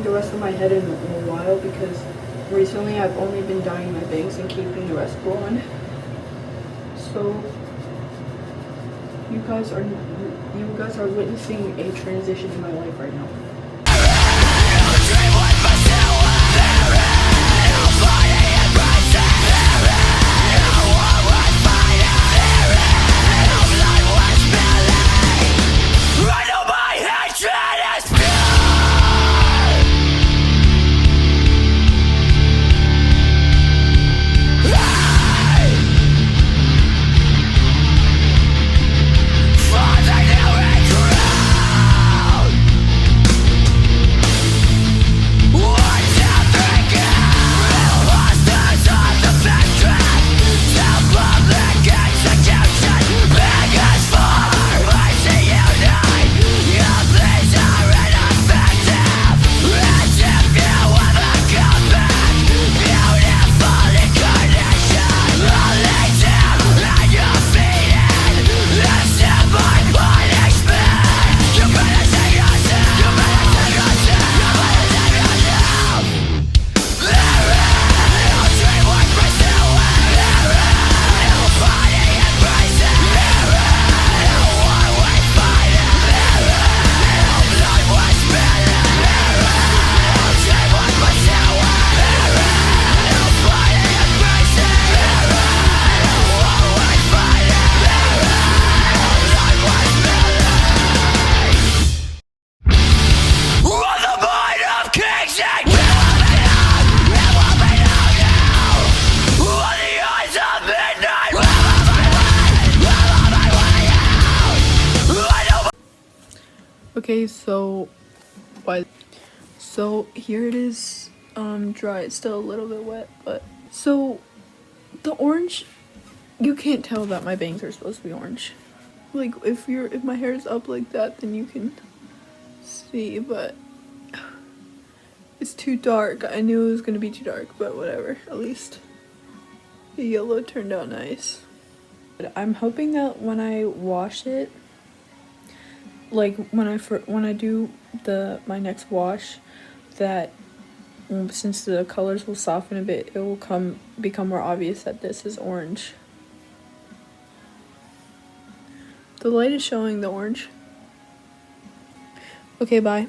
the rest of my head in a while because recently I've only been dyeing my bangs and keeping the rest blonde. So you guys are witnessing a transition in my life right now. Okay, so here it is, dry. It's still a little bit wet, but so the orange, you can't tell that my bangs are supposed to be orange. Like if my hair is up like that, then you can see, but it's too dark. I knew it was gonna be too dark, but whatever. At least the yellow turned out nice. I'm hoping that when I wash it, like when I do my next wash, that since the colors will soften a bit, it will become more obvious that this is orange. The light is showing the orange. Okay, bye.